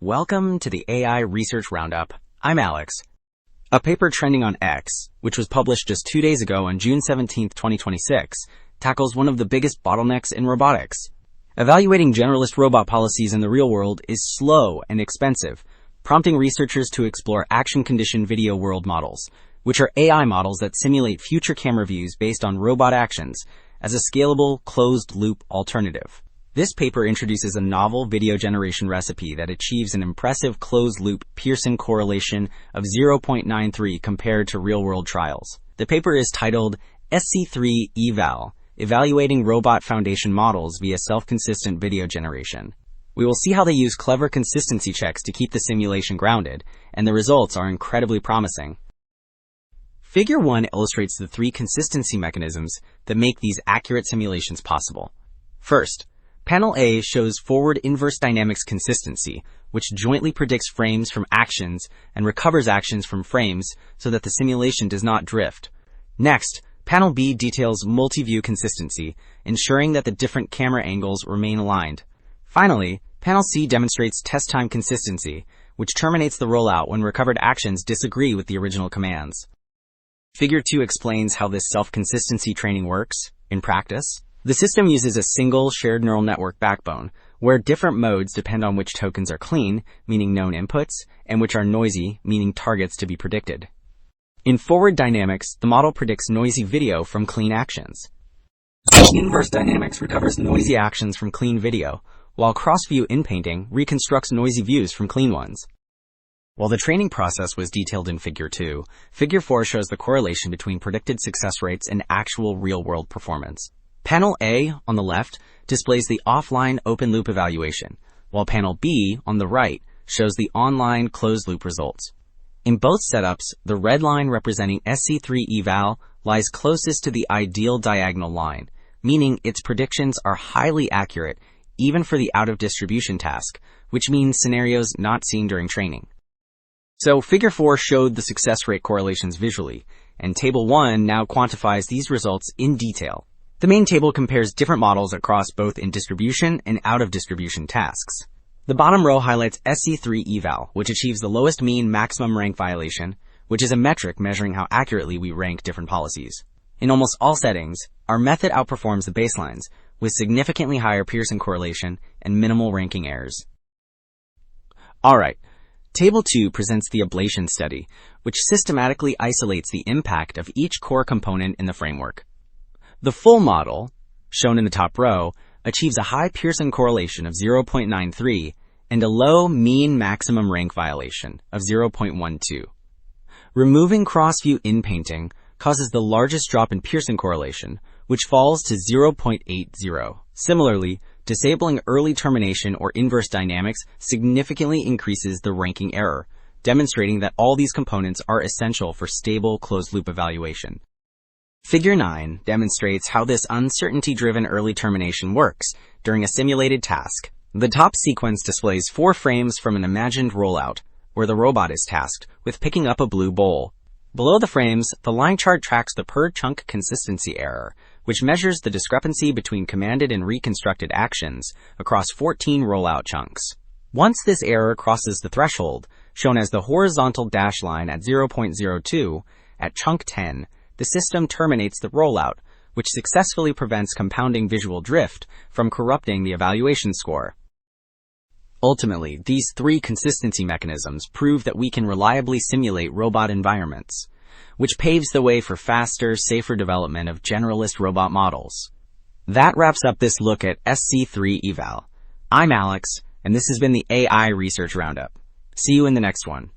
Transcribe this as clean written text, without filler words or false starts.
Welcome to the AI Research Roundup. I'm Alex. A paper trending on X, which was published just 2 days ago on June 17, 2026, tackles one of the biggest bottlenecks in robotics. Evaluating generalist robot policies in the real world is slow and expensive, prompting researchers to explore action-conditioned video world models, which are AI models that simulate future camera views based on robot actions, as a scalable, closed-loop alternative. This paper introduces a novel video generation recipe that achieves an impressive closed-loop Pearson correlation of 0.93 compared to real-world trials. The paper is titled SC3-Eval, Evaluating Robot Foundation Models via Self-Consistent Video Generation. We will see how they use clever consistency checks to keep the simulation grounded, and the results are incredibly promising. Figure 1 illustrates the 3 consistency mechanisms that make these accurate simulations possible. First, Panel A shows forward inverse dynamics consistency, which jointly predicts frames from actions and recovers actions from frames so that the simulation does not drift. Next, Panel B details multi-view consistency, ensuring that the different camera angles remain aligned. Finally, Panel C demonstrates test time consistency, which terminates the rollout when recovered actions disagree with the original commands. Figure 2 explains how this self-consistency training works in practice. The system uses a single shared neural network backbone, where different modes depend on which tokens are clean, meaning known inputs, and which are noisy, meaning targets to be predicted. In forward dynamics, the model predicts noisy video from clean actions. Inverse dynamics recovers noisy actions from clean video, while cross-view inpainting reconstructs noisy views from clean ones. While the training process was detailed in Figure 2, Figure 4 shows the correlation between predicted success rates and actual real-world performance. Panel A, on the left, displays the offline open-loop evaluation, while Panel B, on the right, shows the online closed-loop results. In both setups, the red line representing SC3-Eval lies closest to the ideal diagonal line, meaning its predictions are highly accurate, even for the out-of-distribution task, which means scenarios not seen during training. So Figure 4 showed the success rate correlations visually, and Table 1 now quantifies these results in detail. The main table compares different models across both in-distribution and out-of-distribution tasks. The bottom row highlights SC3-Eval, which achieves the lowest mean maximum rank violation, which is a metric measuring how accurately we rank different policies. In almost all settings, our method outperforms the baselines, with significantly higher Pearson correlation and minimal ranking errors. Alright, Table 2 presents the ablation study, which systematically isolates the impact of each core component in the framework. The full model, shown in the top row, achieves a high Pearson correlation of 0.93 and a low mean maximum rank violation of 0.12. Removing cross-view inpainting causes the largest drop in Pearson correlation, which falls to 0.80. Similarly, disabling early termination or inverse dynamics significantly increases the ranking error, demonstrating that all these components are essential for stable closed-loop evaluation. Figure 9 demonstrates how this uncertainty-driven early termination works during a simulated task. The top sequence displays 4 frames from an imagined rollout, where the robot is tasked with picking up a blue bowl. Below the frames, the line chart tracks the per-chunk consistency error, which measures the discrepancy between commanded and reconstructed actions across 14 rollout chunks. Once this error crosses the threshold, shown as the horizontal dash line at 0.02, at chunk 10, the system terminates the rollout, which successfully prevents compounding visual drift from corrupting the evaluation score. Ultimately, these 3 consistency mechanisms prove that we can reliably simulate robot environments, which paves the way for faster, safer development of generalist robot models. That wraps up this look at SC3-Eval. I'm Alex, and this has been the AI Research Roundup. See you in the next one.